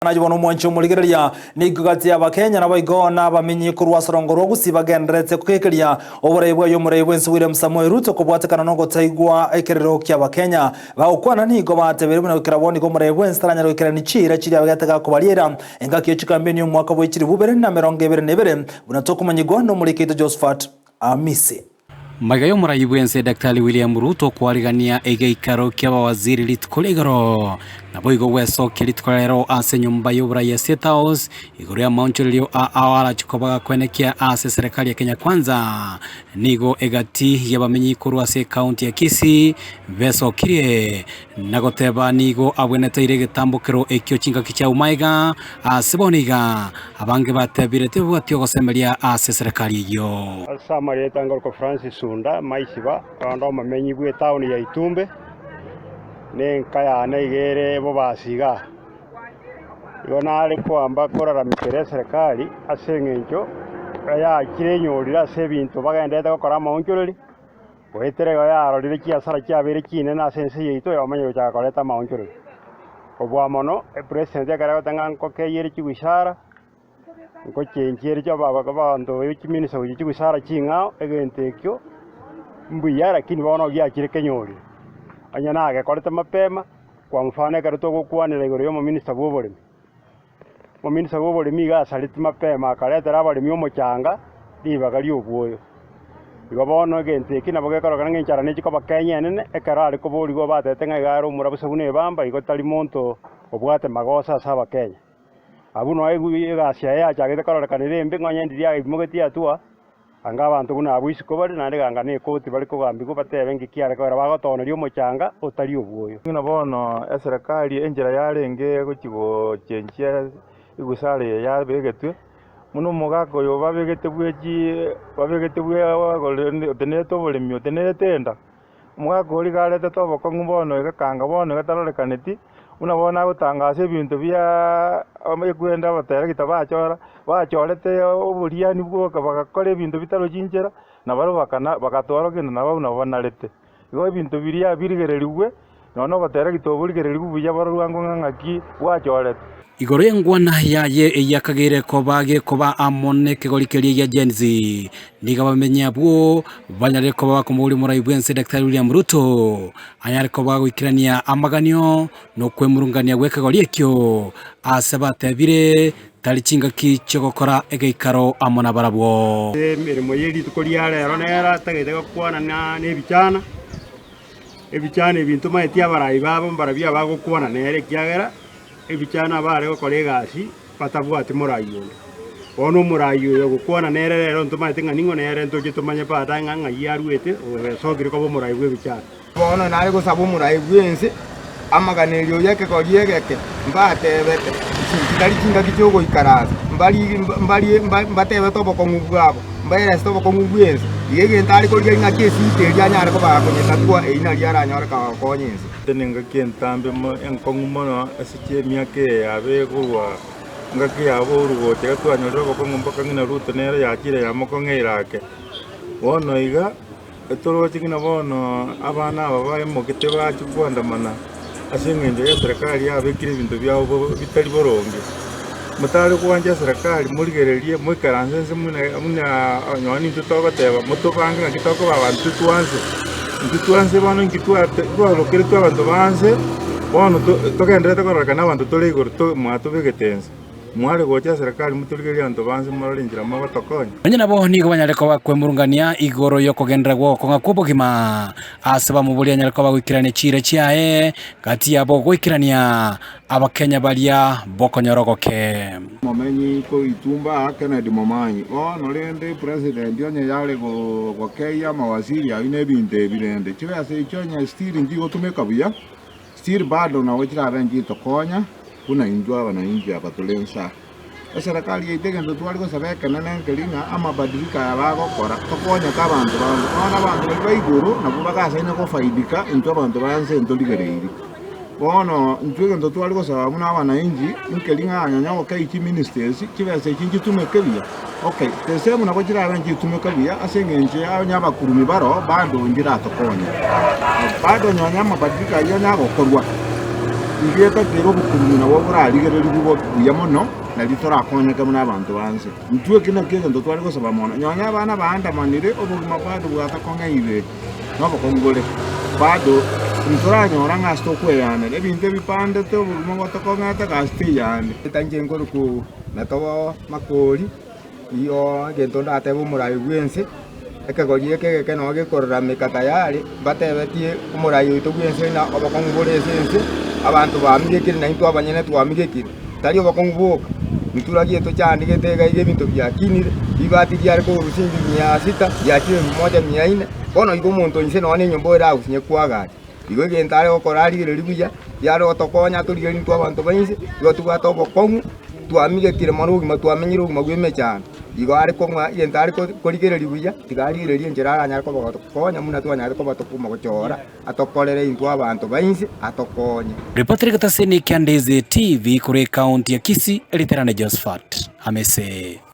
Najibono mwancho muligereria nigugati ya Kenya na baigona bamenyi kurwa sorongoro gusiba gendrete kukekeria oborebwa yo murebwe William Samoei Ruto kubwatekana no gotaigwa ekerero kya Kenya baukwana nigo batebere na kiraboni go murebwe nstaranya rokera ni chira chiri agataka kubaliera engaki chikambeni umwaka bwo 2022 bunatokumanyigwa no mulikito Josephat Amisi Magayo murayibwense Daktari William Ruto kwarigania egeikaro kya waziri litkolegaro naboigo weso kilitkolero ase nyumba y'obura ya State House igoro ya mauncherio awala chikobaga kwenekia ase serikali ya Kenya Kwanza nigo egati yabamenyi kuru ase county ya Kisii beso kirie nagoteba nigo abwenete ire getambukero ekyo chinga kicha umaiga aseboniga abange batebirete bwatyo gosemeria ase serikali yo Samari tangor ko Francis Sunda maisiba kwando mamenyi bwe town ya Itumbe nenkaya negere bo basiga yona ariko amba korara mikere serikali asengenjo ya kirenyorira se bintu bagende gukora maunjuriri weterega ya arorire kiasara kyabere kine na sense yito yamanyo cha koreta maunjuriri obwa mono president yakara tanga nkoke yeri kigwishara ngo chenjeri cyo babantu y'ikiminisha y'ikigwishara kinga egentekyo mbuyara lakini baona gyakire kenyori anyana agakorete mapema kwa mfano karuto gukwanira igoro yo minister bw'uburimi minister bw'uburimi gasariti mapema akaretera abarimi omucyanga libagali obwoyo igabona gente kina bagekora ngencara n'ikiko bakenya nene ekarari ko buri go batete ngagaro murabusa bune bamba igotari monto obwate magosa saba Kenya abuno ayigashya ya cyagete karora kanire mbe ngonyendiri ya imugeti atua anga abantu kuna abwisiko bari nande ganga ne koti bari kugambigo batebe ngikiare ko bagotonerio omucyanga otari obwoyo ngina bono eserikali enjira yarenge gokigo chenchia igusale ya begetwe muno mugako yo babegete bwe oteneto bolemi otenetenda mugako ori garete toboko ngumbono egakanga bono gatarorekaneti unabona gutangase ibintu bya amekwenda batera kitabachora bachorete oburiani bwo bagakora ibintu bitaro jinjera na baro bakatwara kintu nabo unabona lete igo ibintu biria birigereriwe nono batera kitoburigereriwe buya baro rwango ngaki wachorete igoro yengwana yaye yakagire ko bage koba amone kegorikerie ya Genzi niga bamenya bwo banyare ko bakumuri murayibwense Dr. William Ruto anyare ko bagwikirania amaganyo no kwemurungania gwekagori ekyo asabatebire tari kinga kicho gukora egeikaro amona barabwo mirimo yeri tukoria rero nera tagete gukwana na nebichana ebichana ebintu maetia barayi babo barabia bagukwana nere kyagera ebichana bare gukora egasi batabwate murayo ono murayo yo gukwana nere rero ntumate nganingo nere ntoje tumanye pata nganga yaruete sogire ko murayo bwebichana bono nari gusaba murayo bwense amaganelio yake ko yegeke mbatebete kitari kinga kichogo ikaraza mbatebe toboko ngubwabo mbaira toboko ngubwense yege ntari ko yenga kesi iteria nyare ko bakonyeta kwa eina liara nyore ka konyense tenenga kentambe mo enkongumono asiche miake yabe kuwa ngaki yabo urugo tega twanyoro ko ngombaka ngina Ruto nere yakire yamokongeirake wono iga etoro chikina bono abana babaye mokete bacu kwandamana asengenje ya serikali yabekire ibintu byabo bitari boronge mutari kuwanja serikali murigererie mwikaranzenze muna nyoni tutogoteba mutobanga ngitoko babantu tuanze bano ngitwate rwalokere twabantu banze bono togendete koraka abantu tole igoro to mwatubegetenze mware gocha serikali muturigeria abantu banze murarinjira mo batokonya banye nabo nigo banyare ko bakwemurungania igoro yo kugendera gwo konga kubugima asaba mu buri anyare ko bagwikirane chire chiae gati yabo gwikirania abakenya balia bokonyorogoke momenyi ko Itumba Kennedy Momanyi no rende president yonye yale go keya mawaziri aine binde birende chwese ichonya stiri ndigo tumeka buya stiri bado na wachira benji tokonya kuna injwa wananchi abatulensa serikali yitege twali ko sabeka nanenkelinga amabadilika yabagokora tokonya kabantu abantu baiguru nakubaka saina ko faidika into abantu banse ntoligereiri bono ntwege twali ko sababa muna wananchi nkelinga anyanya ko kai ministers kibese kinji tumekebia okay tesemu nako kira abanji tumekebia asengenje abanyabakurumi baro bado ngira tokonya bado nyanya amabadilika yanya gokorwa igeta kero bukumina wo burarigere ribugo buya mono na litora konyeka muna abantu banse ntwe kina kege ndo twari gosaba mono nyonya abana baandamanire obugima bwadu bwatakonga ibe nabo kongole bado ntora nyora ngasto kweyane ebinte bipande to obugima bwatakonga takasti yane tanje ngoro ku natobo makori iyo gento ndate bumurayi bwense ekagoriye kege no gekorra mikatayari batebetie umurayi to bwense na obakongole sense abantu bamigekire na into abanyene twamigekire tari obakonguboka mituragie to cyane getega ibintu byakinire ibati ryari ko rusingi 600 yakire 1400 kono igo muntu inse none nyombo era usinye kwagati igo gentare okorari ribuya yaro otokonya turigeri ntwa abantu bayinse igo tugatobo kongu twamigekire marugi matwamenyiro magweme cyane igo ari ko mwa gentare ko korigere ribuya tigari njera aranya ko bakonya muna twanya ko batokuma gochora atokorere intwa abantu bayinse atokonya. Ripoti kutoka Seni Kiandezi TV kure kaunti ya Kisii, Literana Josephat Amese.